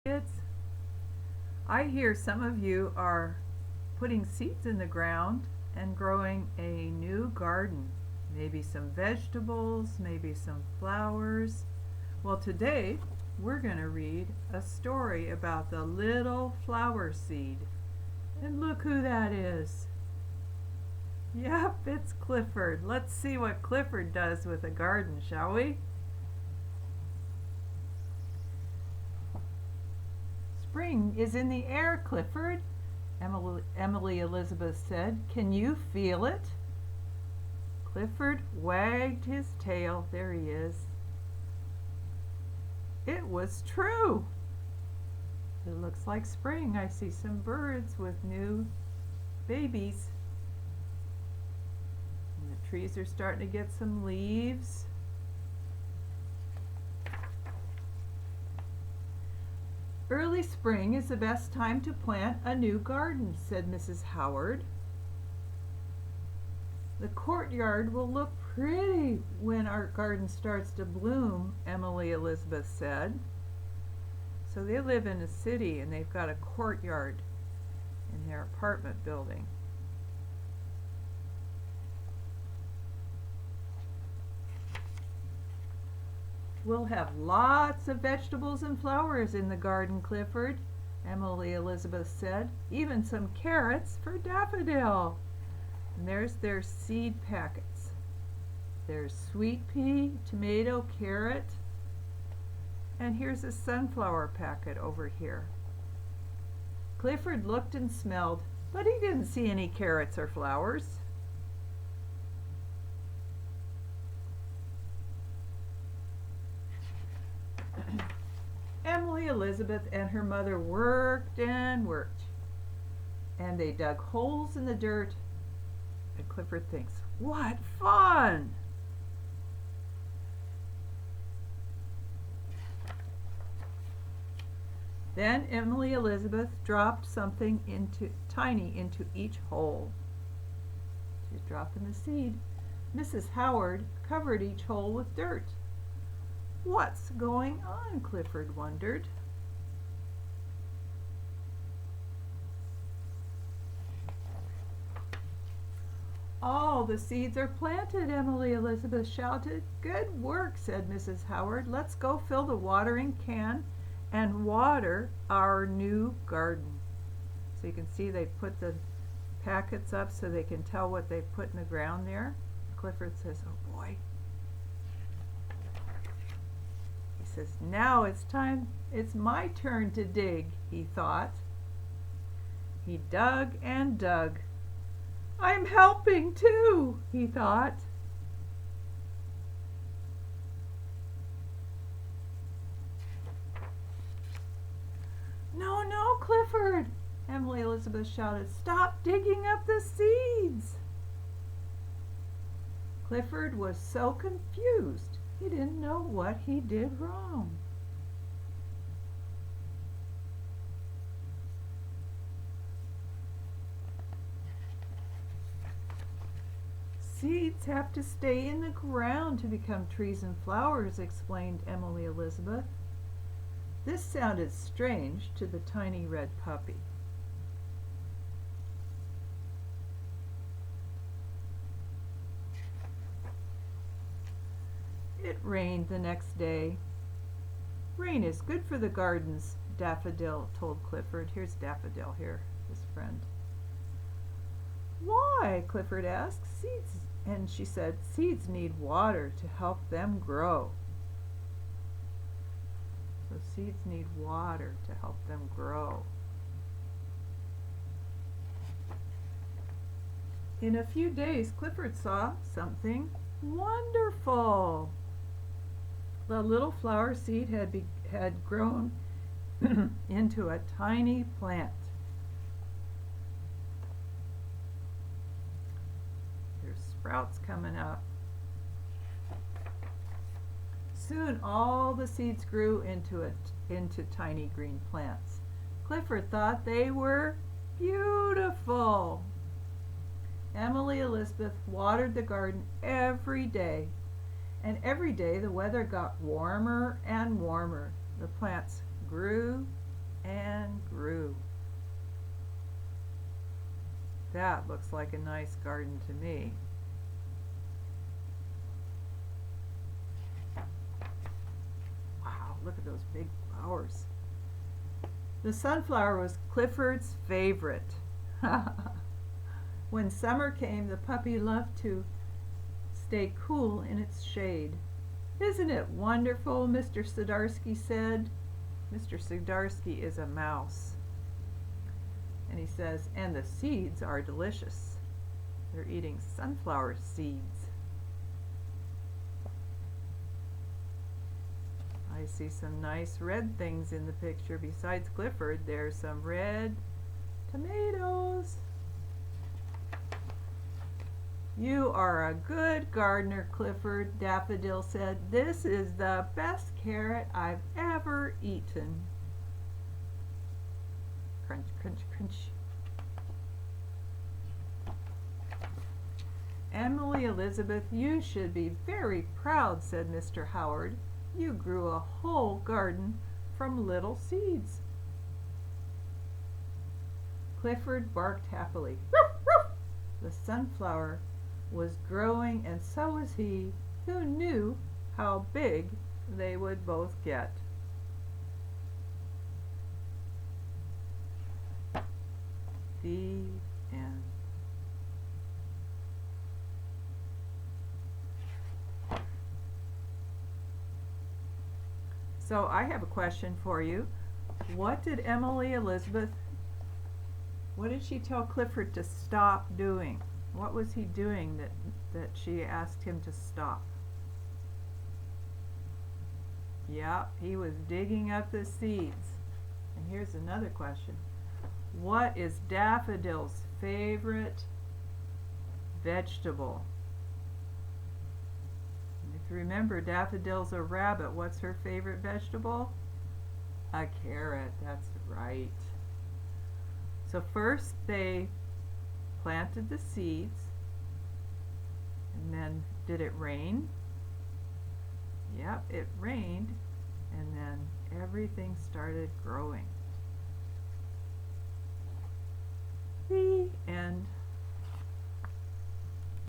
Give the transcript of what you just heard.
Kids, I hear some of you are putting seeds in the ground and growing a new garden. Maybe some vegetables, maybe some flowers. Well, today we're going to read a story about the little flower seed. And look who that is. Yep, it's Clifford. Let's see what Clifford does with a garden, shall we? Spring is in the air, Clifford, Emily Elizabeth said. Can you feel it? Clifford wagged his tail. There he is. It was true. It looks like spring. I see some birds with new babies. And the trees are starting to get some leaves. Early spring is the best time to plant a new garden, said Mrs. Howard. The courtyard will look pretty when our garden starts to bloom, Emily Elizabeth said. So they live in a city and they've got a courtyard in their apartment building. We'll have lots of vegetables and flowers in the garden, Clifford, Emily Elizabeth said. Even some carrots for Daffodil. And there's their seed packets. There's sweet pea, tomato, carrot. And here's a sunflower packet over here. Clifford looked and smelled, but he didn't see any carrots or flowers. Emily Elizabeth and her mother worked and worked, and they dug holes in the dirt, and Clifford thinks, what fun! Then Emily Elizabeth dropped something tiny into each hole. She's dropping the seed. Mrs. Howard covered each hole with dirt. What's going on? Clifford wondered. All the seeds are planted, Emily Elizabeth shouted. Good work, said Mrs. Howard. Let's go fill the watering can and water our new garden. So you can see they put the packets up so they can tell what they put in the ground there. Clifford says, oh boy. He says, now it's my turn to dig, he thought. He dug and dug. I'm helping too, he thought. No, no, Clifford, Emily Elizabeth shouted. Stop digging up the seeds. Clifford was so confused. He didn't know what he did wrong. Seeds have to stay in the ground to become trees and flowers, explained Emily Elizabeth. This sounded strange to the tiny red puppy. It rained the next day. Rain is good for the gardens, Daffodil told Clifford. Here's Daffodil here, his friend. Why? Clifford asked. Seeds, and she said, seeds need water to help them grow. So seeds need water to help them grow. In a few days, Clifford saw something wonderful. The little flower seed had grown into a tiny plant. There's sprouts coming up. Soon all the seeds grew into tiny green plants. Clifford thought they were beautiful. Emily Elizabeth watered the garden every day, and every day the weather got warmer and warmer. The plants grew That looks like a nice garden to me. Wow, look at those big flowers. The sunflower was Clifford's favorite. When summer came, the puppy loved to stay cool in its shade. "Isn't it wonderful?" Mr. Sidarsky said. Mr. Sidarsky is a mouse. And he says, "And the seeds are delicious." They're eating sunflower seeds. I see some nice red things in the picture. Besides Clifford, there's some red tomatoes. "You are a good gardener, Clifford," Daffodil said. "This is the best carrot I've ever eaten." Crunch, crunch, crunch. "Emily Elizabeth, you should be very proud," said Mr. Howard. "You grew a whole garden from little seeds." Clifford barked happily. "Roof, roof!" The sunflower was growing, and so was he. Who knew how big they would both get? The end. So I have a question for you. What did what did she tell Clifford to stop doing? What was he doing that she asked him to stop? Yeah, he was digging up the seeds. And here's another question. What is Daffodil's favorite vegetable? If you remember, Daffodil's a rabbit. What's her favorite vegetable? A carrot, that's right. So first they planted the seeds, and then did it rain? Yep, it rained, and then everything started growing. The end.